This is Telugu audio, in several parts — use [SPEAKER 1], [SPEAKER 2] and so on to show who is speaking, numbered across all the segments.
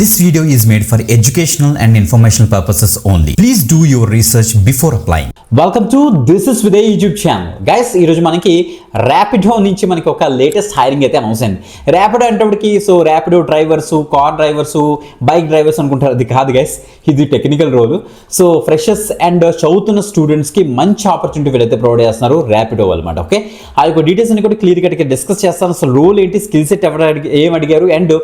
[SPEAKER 1] This video is made for educational and informational purposes only. Please do your research before applying.
[SPEAKER 2] Welcome to this is విదే యూట్యూబ్ ఛానల్. గైస్ ఈరోజు మనకి ర్యాపిడో నుంచి మనకి ఒక లేటెస్ట్ హైరింగ్ అయితే అనౌన్స్ అయింది. ర్యాపిడో అంటేప్పటికి Rapido drivers, car drivers, bike drivers అనుకుంటారు. అది కాదు గైస్, ఇది టెక్నికల్ రోల్. ఫ్రెషర్స్ అండ్ చదువుతున్న స్టూడెంట్స్కి మంచి ఆపర్చునిటీ వీళ్ళైతే ప్రొవైడ్ చేస్తున్నారు ర్యాపిడో అనమాట. ఓకే, ఆ యొక్క డీటెయిల్స్ అన్ని కూడా క్లియర్ కట్గా డిస్కస్ చేస్తాను. అసలు రోల్ ఏంటి, స్కిల్ సెట్ ఏం అడిగారు, అండ్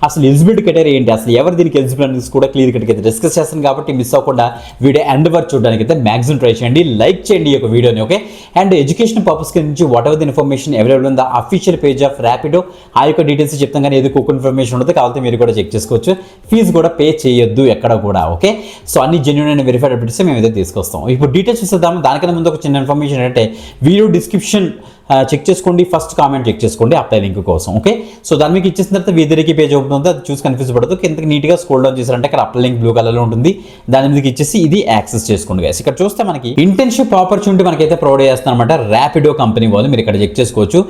[SPEAKER 2] అసలు ఎలిజిబిలిటీ క్రైటీరియా ఏంటి, అసలు ఎవరు దీనికి ఎలిజిబుల్ అనేది కూడా క్లియర్ కట్గా అయితే డిస్కస్ చేస్తాను. కాబట్టి మిస్ అవ్వకుండా వీడియో ఎండ్ వరకు చూడడానికి అయితే మ్యాక్సిమం ట్రై చేయండి, లైక్ చేయండి ఈ యొక్క వీడియోని. ఓకే, అండ్ ఎడ్యుకేషన్ పర్పస్ నుంచి what ever the information available in the official page of Rapido, ఆ యొక్క డీటెయిల్స్ చెప్తాం. కానీ ఏది కుక్ ఇన్ఫర్మేషన్ ఉంటుంది, కాబట్టి మీరు కూడా చెక్ చేసుకోవచ్చు. ఫీజు కూడా పే చేయొద్దు ఎక్కడ కూడా. ఓకే, సో అన్ని జెన్యూన్ అండ్ వెరిఫైడ్ అప్డేట్స్ మేము అయితే తీసుకొస్తాం. ఇప్పుడు డీటెయిల్స్ చూద్దాం. దానికన్నా ముందు ఒక చిన్న ఇన్ఫర్మేషన్ ఏంటంటే వీడియో డిస్క్రిప్షన్ చెక్ చేసుకోండి, ఫస్ట్ కామెంట్ చెక్ చేసుకోండి అప్లై లింక్ కోసం. ఓకే, సో దాని మీకు ఇచ్చేసిన తర్వాత వీధరికి పేజ్ ఓపెన్ అవుతుంది, అది చూసి కన్ఫ్యూజ్ పడదు. కిందకి నీట్గా స్క్రోల్ డౌన్ చేశారంటే అక్కడ అప్లై లింక్ బ్లూ కలర్లో ఉంటుంది, దాని మీదకి ఇచ్చేసి ఇది యాక్సెస్ చేసుకోండి గైస్. ఇక్కడ చూస్తే మనకి ఇంటర్న్షిప్ ఆపర్చునిటీ మనకైతే ప్రొవైడ్ చేస్తున్నారు అనమాట ర్యాపిడో కంపెనీ వాళ్ళు. మీరు ఇక్కడ చెక్ చేసుకోవచ్చు.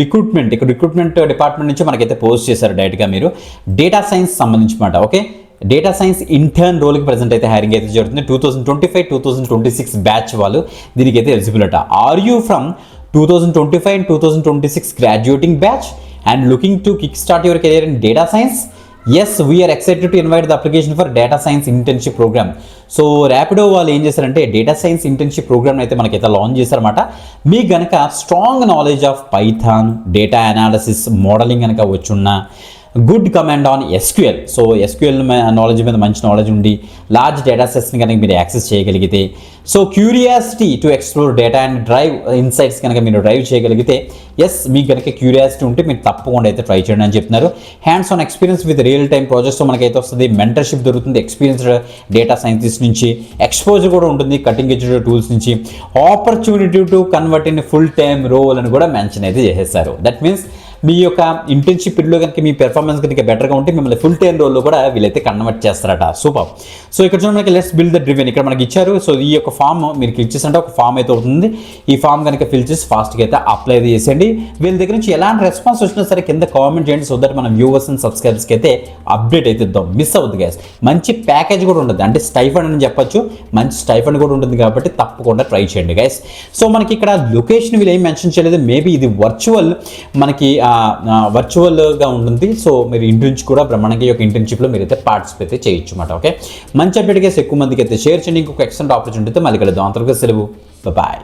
[SPEAKER 2] రిక్రూట్మెంట్ డిపార్ట్మెంట్ నుంచి మనకైతే పోస్ట్ చేశారు డైరెక్ట్గా. మీరు డేటా సైన్స్ సంబంధించి మాట. ఓకే, డేటా సైన్స్ ఇంటర్న్ రోల్కి ప్రజెంట్ అయితే హైరింగ్ అయితే జరుగుతుంది. 2025-2026 బ్యాచ్ వాళ్ళు దీనికి అయితే ఎలిజిబుల్ అట. Are you from 2025 and 2026 graduating batch and looking to kickstart your career in data science? Yes, we are excited to invite the application for data science internship program. So Rapido వాళ్ళు ఏం చేశారంటే డేటా సైన్స్ ఇంటర్న్షిప్ ప్రోగ్రామ్ అయితే మనకైతే లాంచ్ చేశారన్నమాట. మీకు కనుక strong knowledge of Python, data analysis, modelling కనుక వచ్చున్న, good command on SQL, so SQL knowledge మీద మంచి నాలెడ్జ్ ఉండి లార్జ్ డేటా సెట్స్ని కనుక మీరు యాక్సెస్ చేయగలిగితే, so curiosity to explore data and drive insights కనుక మీరు డ్రైవ్ చేయగలిగితే, ఎస్ మీకు కనుక క్యూరియాసిటీ ఉంటే మీరు తప్పకుండా అయితే ట్రై చేయండి అని చెప్తున్నారు. Hands on experience with real time projects మనకైతే వస్తుంది, మెంటర్షిప్ దొరుకుతుంది ఎక్స్పీరియన్స్డ్ డేటా సైంటిస్ట్ నుంచి, ఎక్స్పోజర్ కూడా ఉంటుంది కటింగ్ ఎడ్జ్ టూల్స్ నుంచి, opportunity to convert in full time role అని కూడా మెన్షన్ అయితే చేసేస్తారు. దట్ మీన్స్ మీ యొక్క ఇంటర్న్షిప్ పీరియడ్లో కనుక మీ పెర్ఫార్మెన్స్ కనుక బెటర్గా ఉంటే మిమ్మల్ని ఫుల్ టైం రోల్లో కూడా వీళ్ళైతే కన్వర్ట్ చేస్తారట. సూపర్. సో ఇక్కడ చూడండి మనకి లెట్స్ బిల్డ్ ద డ్రివెన్ ఇక్కడ మనకి ఇచ్చారు. సో ఈ యొక్క ఫామ్ మీరు క్లిక్ చేసినట్టు ఒక ఫామ్ అయితే అవుతుంది. ఈ ఫామ్ కనుక ఫిల్ చేసి ఫాస్ట్గా అయితే అప్లై చేసేయండి. వీళ్ళ దగ్గర నుంచి ఎలాంటి రెస్పాన్స్ వచ్చినా సరే కింద కామెంట్ చేయండి, సో దట్ మన వ్యూవర్స్ అండ్ సబ్స్క్రైబర్స్కి అయితే అప్డేట్ అయితే ఇద్దాం. మిస్ అవుతుంది గ్యాస్. మంచి ప్యాకేజ్ కూడా ఉంటుంది, అంటే స్టైఫండ్ అని చెప్పొచ్చు, మంచి స్టైఫండ్ కూడా ఉంటుంది. కాబట్టి తప్పకుండా ట్రై చేయండి గైస్. సో మనకి ఇక్కడ లొకేషన్ వీళ్ళు ఏం మెన్షన్ చేయలేదు. మేబీ ఇది వర్చువల్ మనకి వర్చువల్గా ఉంటుంది. సో మీరు ఇంటి నుంచి కూడా బ్రహ్మాండంగా ఈ యొక్క ఇంటర్న్షిప్లో మీరు అయితే పార్టిసిపేట్ అయితే చేయొచ్చు అన్నమాట. ఓకే, మంచి అప్డేట్ గైస్. ఎక్కువ మందికి అయితే షేర్ చేయండి. ఇంకొక ఎక్సలెంట్ ఆపర్చునిటీ అయితే మళ్ళీ కలుద్దాం. అంతవరకు సెలవు, బాయ్.